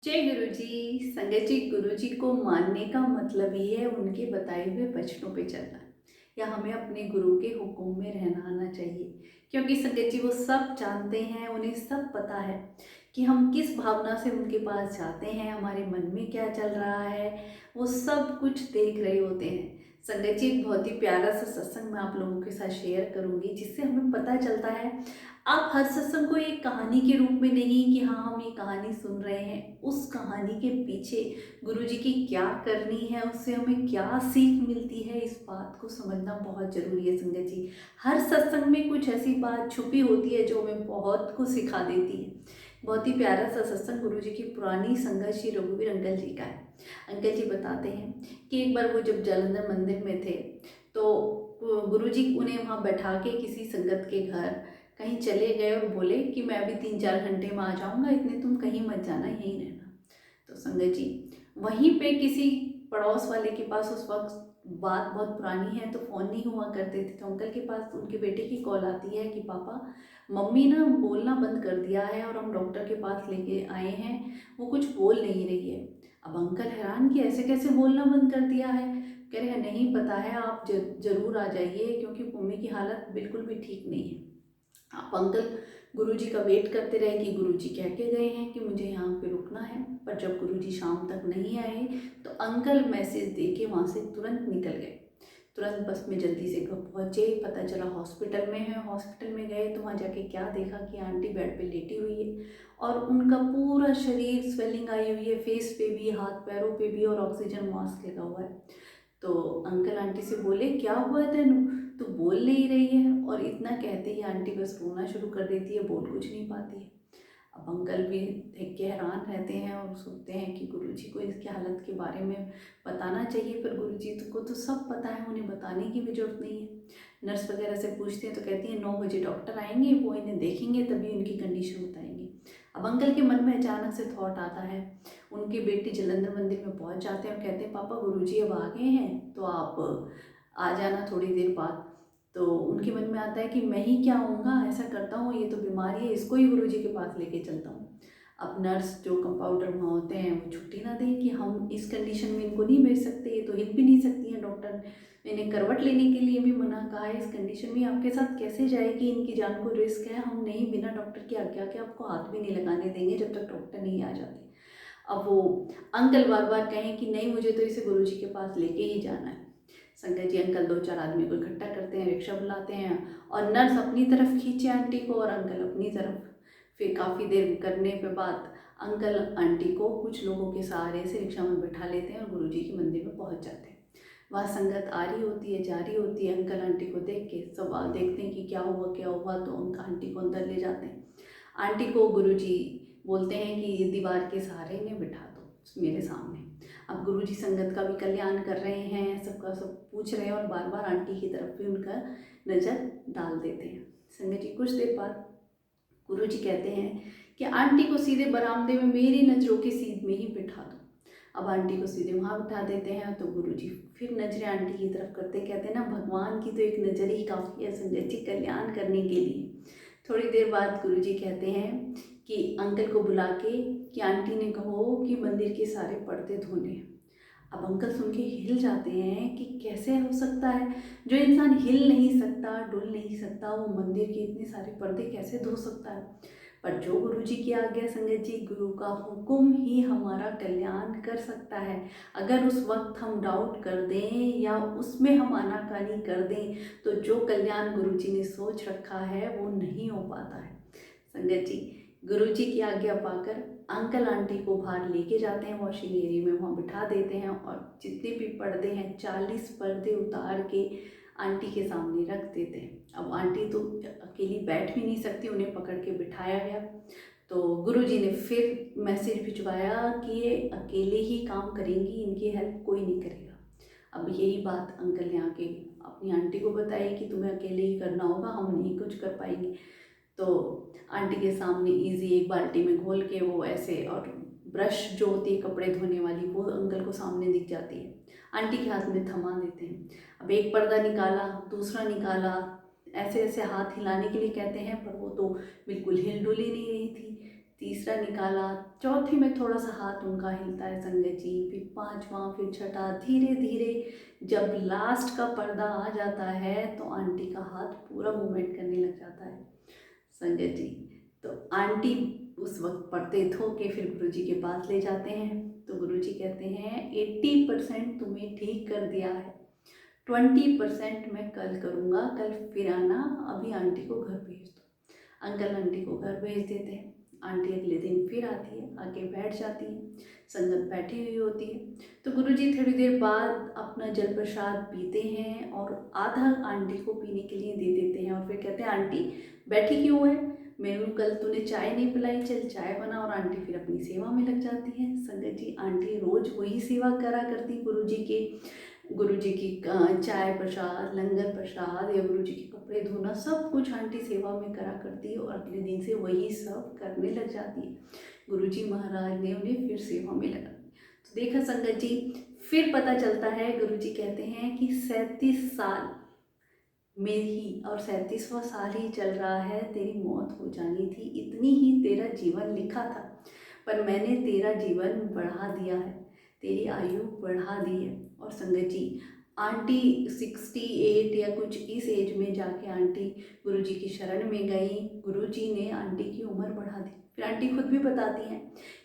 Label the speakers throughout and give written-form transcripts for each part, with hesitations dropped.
Speaker 1: जय गुरु जी। संगत जी, गुरु जी को मानने का मतलब ही है उनके बताए हुए वचनों पे चलना, या हमें अपने गुरु के हुक्म में रहना आना चाहिए। क्योंकि संगत जी वो सब जानते हैं, उन्हें सब पता है कि हम किस भावना से उनके पास जाते हैं, हमारे मन में क्या चल रहा है, वो सब कुछ देख रहे होते हैं। संगत जी, एक बहुत ही प्यारा सा सत्संग मैं आप लोगों के साथ शेयर करूंगी, जिससे हमें पता चलता है। आप हर सत्संग को एक कहानी के रूप में नहीं कि हाँ हम ये कहानी सुन रहे हैं, उस कहानी के पीछे गुरुजी की क्या करनी है, उससे हमें क्या सीख मिलती है, इस बात को समझना बहुत जरूरी है। संगत जी, हर सत्संग में कुछ ऐसी बात छुपी होती है जो हमें बहुत कुछ सिखा देती है। बहुत ही प्यारा सा सत्संग गुरुजी की पुरानी संगत श्री रघुवीर अंकल जी का है। अंकल जी बताते हैं कि एक बार वो जब जालंधर मंदिर में थे, तो गुरुजी उन्हें वहाँ बैठा के किसी संगत के घर कहीं चले गए और बोले कि मैं अभी 3-4 घंटे में आ जाऊंगा, इतने तुम कहीं मत जाना, यहीं रहना। तो संगत जी, वहीं पे किसी पड़ोस वाले के पास, उस वक्त बात बहुत पुरानी है तो फ़ोन नहीं हुआ करते थे, तो अंकल के पास उनके बेटे की कॉल आती है कि पापा, मम्मी ना बोलना बंद कर दिया है और हम डॉक्टर के पास लेके आए हैं, वो कुछ बोल नहीं रही है। अब अंकल हैरान कि ऐसे कैसे बोलना बंद कर दिया है। कह रहे हैं नहीं पता है, आप जरूर आ जाइए क्योंकि मम्मी की हालत बिल्कुल भी ठीक नहीं है। आप अंकल गुरुजी का वेट करते रहे कि गुरुजी कह के गए हैं कि मुझे यहाँ पे रुकना है। पर जब गुरुजी शाम तक नहीं आए तो अंकल मैसेज दे के वहाँ से तुरंत निकल गए। तुरंत बस में जल्दी से घर पहुँचे, पता चला हॉस्पिटल में है। हॉस्पिटल में गए तो वहाँ जाके क्या देखा कि आंटी बेड पे लेटी हुई है और उनका पूरा शरीर स्वेलिंग आई हुई है, फेस पे भी, हाथ पैरों पे भी, और ऑक्सीजन मास्क लगा हुआ है। तो अंकल आंटी से बोले क्या हुआ तेनू, तू बोल नहीं रही है। और इतना कहते ही आंटी बस रोना शुरू कर देती है, बोल कुछ नहीं पाती है। अब अंकल भी देख के हैरान रहते हैं और सोचते हैं कि गुरुजी को इसकी हालत के बारे में बताना चाहिए, पर गुरुजी को तो सब पता है, उन्हें बताने की भी जरूरत नहीं है। नर्स वगैरह से पूछते हैं तो कहती है 9 बजे डॉक्टर आएंगे, वो इन्हें देखेंगे तभी उनकी कंडीशन बताएंगे। अब अंकल के मन में अचानक से थॉट आता है। उनके बेटे जलंधर मंदिर में पहुंच जाते हैं और कहते हैं पापा गुरुजी अब आ गए हैं तो आप आ जाना थोड़ी देर बाद। तो उनके मन में आता है कि मैं ही क्या आऊँगा, ऐसा करता हूँ, ये तो बीमारी है, इसको ही गुरुजी के पास लेके चलता हूँ। अब नर्स जो कंपाउंडर वहाँ होते हैं वो छुट्टी ना दें कि हम इस कंडीशन में इनको नहीं भेज सकते, ये तो हिल भी नहीं सकती हैं, डॉक्टर ने इन्हें करवट लेने के लिए भी मना कहा है, इस कंडीशन में आपके साथ कैसे जाएगी, इनकी जान को रिस्क है, हम नहीं बिना डॉक्टर की आज्ञा के आपको हाथ भी नहीं लगाने देंगे जब तक डॉक्टर नहीं आ जाते। अब वो अंकल बार बार कहें कि नहीं मुझे तो इसे गुरुजी के पास लेके ही जाना है। संगत जी, अंकल 2-4 आदमी को इकट्ठा करते हैं, रिक्शा बुलाते हैं और नर्स अपनी तरफ खींचे आंटी को और अंकल अपनी तरफ। फिर काफ़ी देर करने के बाद अंकल आंटी को कुछ लोगों के सहारे से रिक्शा में बैठा लेते हैं और गुरुजी के मंदिर में पहुंच जाते हैं। वह संगत आ रही होती है, जा रही होती है, अंकल आंटी को देख के सब देखते हैं कि क्या हुआ क्या हुआ, तो उनका आंटी को अंदर ले जाते हैं। आंटी को गुरुजी बोलते हैं कि दीवार के सहारे इन्हें बिठा दो मेरे सामने। अब गुरुजी संगत का भी कल्याण कर रहे हैं, सबका सब पूछ रहे हैं और बार बार आंटी की तरफ भी उनका नज़र डाल देते हैं। संगत जी, कुछ देर बाद गुरुजी कहते हैं कि आंटी को सीधे बरामदे में मेरी नज़रों की सीध में ही बिठा दो। अब आंटी को सीधे वहाँ बिठा देते हैं तो गुरुजी फिर नजरें आंटी की तरफ करते, कहते हैं ना भगवान की तो एक नज़र ही काफ़ी है संगत जी कल्याण करने के लिए। थोड़ी देर बाद गुरुजी कहते हैं कि अंकल को बुला के कि आंटी ने कहो कि मंदिर के सारे पर्दे धोने हैं। अब अंकल सुन के हिल जाते हैं कि कैसे हो सकता है, जो इंसान हिल नहीं सकता, डुल नहीं सकता, वो मंदिर के इतने सारे पर्दे कैसे धो सकता है। पर जो गुरु जी की आज्ञा संगत जी, गुरु का हुक्म ही हमारा कल्याण कर सकता है। अगर उस वक्त हम डाउट कर दें या उसमें हम आनाकानी कर दें तो जो कल्याण गुरु जी ने सोच रखा है वो नहीं हो पाता है। संगत जी, गुरुजी की आज्ञा पाकर अंकल आंटी को बाहर लेके जाते हैं, वॉशिंग एरिया में वहाँ बिठा देते हैं और जितने भी पर्दे हैं 40 पर्दे उतार के आंटी के सामने रख देते हैं। अब आंटी तो अकेली बैठ भी नहीं सकती, उन्हें पकड़ के बिठाया गया। तो गुरुजी ने फिर मैसेज भिजवाया कि ये अकेले ही काम करेंगी, इनकी हेल्प कोई नहीं करेगा। अब यही बात अंकल ने आके अपनी आंटी को बताई कि तुम्हें अकेले ही करना होगा, हम नहीं कुछ कर पाएंगे। तो आंटी के सामने इजी एक बाल्टी में घोल के वो ऐसे, और ब्रश जो होती है कपड़े धोने वाली वो अंकल को सामने दिख जाती है, आंटी के हाथ में थमा देते हैं। अब एक पर्दा निकाला, दूसरा निकाला, ऐसे ऐसे हाथ हिलाने के लिए कहते हैं पर वो तो बिल्कुल हिल डुल ही नहीं रही थी। तीसरा निकाला, चौथे में थोड़ा सा हाथ उनका हिलता है संगत जी, फिर पांचवा, फिर छठा, धीरे धीरे जब लास्ट का पर्दा आ जाता है तो आंटी का हाथ पूरा मूवमेंट करने लग जाता है संगत जी। तो आंटी उस वक्त पर्दे धो के फिर गुरुजी के पास ले जाते हैं। तो गुरुजी कहते हैं 80% तुम्हें ठीक कर दिया है, 20% मैं कल करूँगा, कल फिर आना, अभी आंटी को घर भेज दो। अंकल आंटी को घर भेज देते हैं। आंटी अगले दिन फिर आती है, आके बैठ जाती है, संगत बैठी हुई होती है। तो गुरुजी थोड़ी देर बाद अपना जल प्रसाद पीते हैं और आधा आंटी को पीने के लिए दे देते हैं और फिर कहते हैं आंटी बैठी क्यों है, मेनू कल तूने चाय नहीं पिलाई, चल चाय बना। और आंटी फिर अपनी सेवा में लग जाती है संगत जी। आंटी रोज वही सेवा करा करती गुरुजी की चाय प्रसाद, लंगर प्रसाद या गुरुजी के कपड़े धोना, सब कुछ आंटी सेवा में करा करती है और अगले दिन से वही सब करने लग जाती है। गुरुजी महाराज ने उन्हें फिर सेवा में लगा। तो देखा संगत जी, फिर पता चलता है गुरुजी कहते हैं कि 37 साल में ही, और 37वां साल ही चल रहा है, तेरी मौत हो जानी थी, इतनी ही तेरा जीवन लिखा था, पर मैंने तेरा जीवन बढ़ा दिया है, तेरी आयु बढ़ा दी है। और संगत जी, आंटी 68 या कुछ इस एज में जाके आंटी गुरुजी की शरण में गई। गुरुजी ने आंटी की उम्र बढ़ा दी। फिर आंटी खुद भी बताती हैं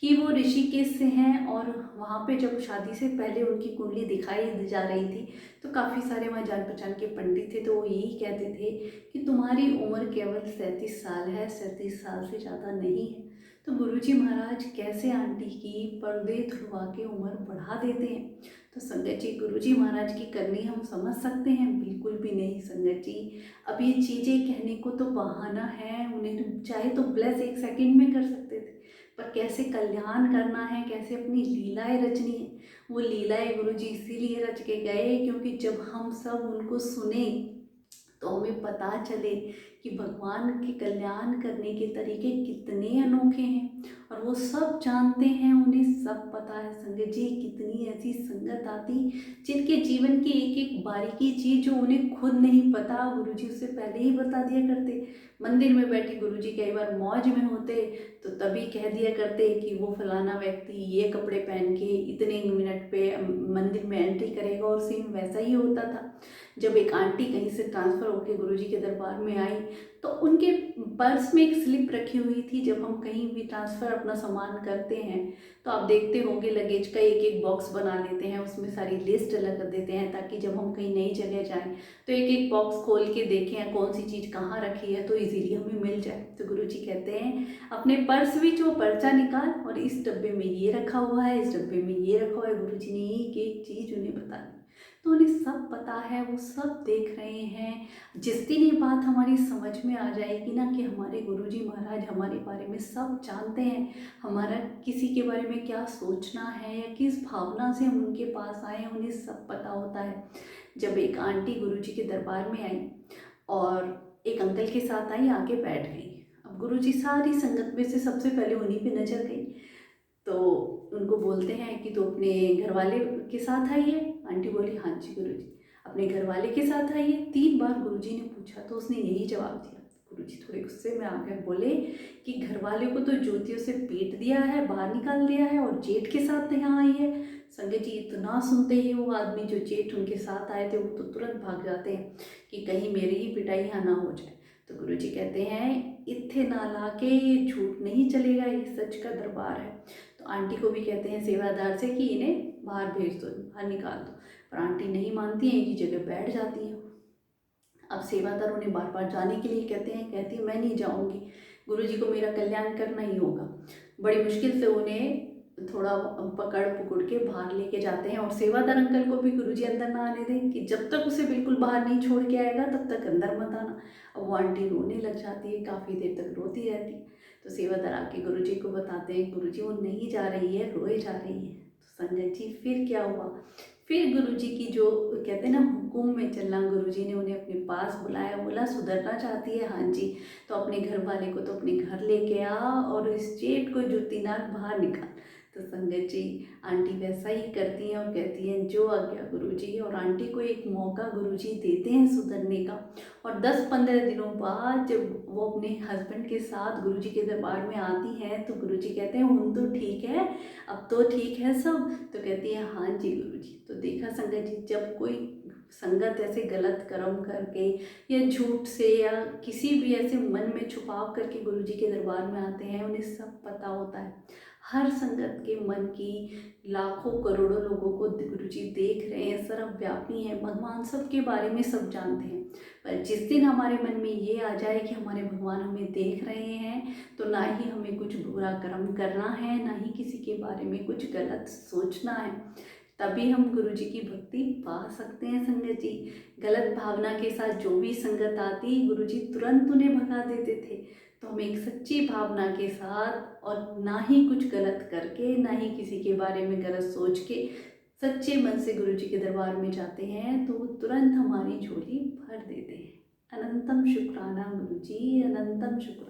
Speaker 1: कि वो ऋषिकेश से हैं और वहाँ पे जब शादी से पहले उनकी कुंडली दिखाई जा रही थी तो काफ़ी सारे वहाँ जान पहचान के पंडित थे, तो वो यही कहते थे कि तुम्हारी उम्र केवल 37 साल है, 37 साल से ज़्यादा नहीं है। तो गुरुजी महाराज कैसे आंटी की पर्दे धुलवा के उम्र बढ़ा देते हैं। तो संगत जी, गुरुजी महाराज की करनी हम समझ सकते हैं? बिल्कुल भी नहीं संगत जी। अब ये चीज़ें कहने को तो बहाना है, उन्हें चाहे तो ब्लेस एक सेकंड में कर सकते थे, पर कैसे कल्याण करना है, कैसे अपनी लीलाएं रचनी है, वो लीलाएं गुरुजी इसीलिए रच के गए क्योंकि जब हम सब उनको सुने तो हमें पता चले कि भगवान के कल्याण करने के तरीके कितने अनोखे हैं और वो सब जानते हैं, उन्हें सब पता है। संगत जी, कितनी ऐसी संगत आती जिनके जीवन की एक एक बारीकी चीज जो उन्हें खुद नहीं पता, गुरुजी उससे पहले ही बता दिया करते। मंदिर में बैठे गुरुजी कई बार मौज में होते तो तभी कह दिया करते कि वो फलाना व्यक्ति ये कपड़े पहन के इतने मिनट पे मंदिर में एंट्री करेगा, और सेम वैसा ही होता था। जब एक आंटी कहीं से ट्रांसफ़र होकर गुरुजी के दरबार में आई तो उनके पर्स में एक स्लिप रखी हुई थी। जब हम कहीं भी ट्रांसफ़र अपना सामान करते हैं तो आप देखते होंगे लगेज का एक एक बॉक्स बना लेते हैं, उसमें सारी लिस्ट लगा देते हैं ताकि जब हम कहीं नई जगह जाएं तो एक एक बॉक्स खोल के देखें कौन सी चीज़ कहाँ रखी है तो इजीली हमें मिल जाए। तो गुरुजी कहते हैं अपने पर्स विच वो पर्चा निकाल और इस डब्बे में ये रखा हुआ है, इस डब्बे में ये रखा हुआ है। गुरुजी ने एक चीज़ उन्हें बता दी, तो उन्हें सब पता है, वो सब देख रहे हैं। जिस दिन ये बात हमारी समझ में आ जाएगी ना कि हमारे गुरुजी महाराज हमारे बारे में सब जानते हैं, हमारा किसी के बारे में क्या सोचना है या किस भावना से हम उनके पास आए हैं, उन्हें सब पता होता है। जब एक आंटी गुरुजी के दरबार में आई और एक अंकल के साथ आई, आके बैठ गई। अब गुरुजी सारी संगत में से सबसे पहले उन्हीं पे नजर गई, तो उनको बोलते हैं कि तो अपने घर वाले के साथ आई है। आंटी बोली हाँ जी गुरुजी, अपने घर वाले के साथ आई है। 3 बार गुरुजी ने पूछा तो उसने यही जवाब दिया। गुरुजी थोड़े गुस्से में आकर बोले कि घर वाले को तो ज्योतियों से पीट दिया है, बाहर निकाल दिया है, और जेठ के साथ यहाँ आई है। संगत जी, इतना सुनते ही वो आदमी जो जेठ उनके साथ आए थे वो तो तुरंत भाग जाते हैं कि कहीं मेरी ही पिटाई यहाँ ना हो जाए। तो गुरुजी कहते हैं इत्थे ना लाके ये झूठ नहीं चलेगा, ये सच का दरबार है। तो आंटी को भी कहते हैं सेवादार से कि इन्हें बाहर भेज दो, बाहर निकाल दो, पर आंटी नहीं मानती हैं, एक ही जगह बैठ जाती हैं। अब सेवादार उन्हें बार बार जाने के लिए कहते हैं, कहती है मैं नहीं जाऊंगी, गुरुजी को मेरा कल्याण करना ही होगा। बड़ी मुश्किल से उन्हें थोड़ा पकड़ पकड़ के बाहर लेके जाते हैं और सेवादार अंकल को भी गुरुजी अंदर ना आने दें कि जब तक उसे बिल्कुल बाहर नहीं छोड़ के आएगा तब तक अंदर मत आना। अब वो आंटी रोने लग जाती है, काफ़ी देर तक रोती रहती है। तो सेवादार आके गुरुजी को बताते हैं, गुरुजी वो नहीं जा रही है, रोए जा रही है। तो संजय जी फिर क्या हुआ, फिर गुरुजी की जो कहते हैं ना हुकुम में चलना, गुरुजी ने उन्हें अपने पास बुलाया, बोला सुधरना चाहती है, हाँ जी, तो अपने घर वाले को तो अपने घर लेके आ और इस जेठ को जुत्ती नाक बाहर निकाल। तो तो संगत जी, आंटी वैसा ही करती हैं और कहती हैं जो आज्ञा गुरुजी। और आंटी को एक मौका गुरुजी देते हैं सुधरने का। और 10-15 दिनों बाद जब वो अपने हस्बैंड के साथ गुरुजी के दरबार में आती हैं तो गुरुजी कहते हैं हूँ तो ठीक है, अब तो ठीक है सब। तो कहती है हाँ जी गुरुजी। तो देखा संगत जी, जब कोई संगत ऐसे गलत कर्म करके या झूठ से या किसी भी ऐसे मन में छुपाव करके गुरुजी के दरबार में आते हैं, उन्हें सब पता होता है। हर संगत के मन की लाखों करोड़ों लोगों को गुरुजी देख रहे हैं, सर्वव्यापी हैं, भगवान सबके बारे में सब जानते हैं। पर जिस दिन हमारे मन में ये आ जाए कि हमारे भगवान हमें देख रहे हैं, तो ना ही हमें कुछ बुरा कर्म करना है, ना ही किसी के बारे में कुछ गलत सोचना है, तभी हम गुरुजी की भक्ति पा सकते हैं संगत जी। गलत भावना के साथ जो भी संगत आती, गुरुजी तुरंत उन्हें भगा देते थे। तो हम एक सच्ची भावना के साथ और ना ही कुछ गलत करके, ना ही किसी के बारे में गलत सोच के सच्चे मन से गुरुजी के दरबार में जाते हैं तो वो तुरंत हमारी झोली भर देते हैं। अनंतम शुक्राना गुरुजी, अनंतम शुक्राना।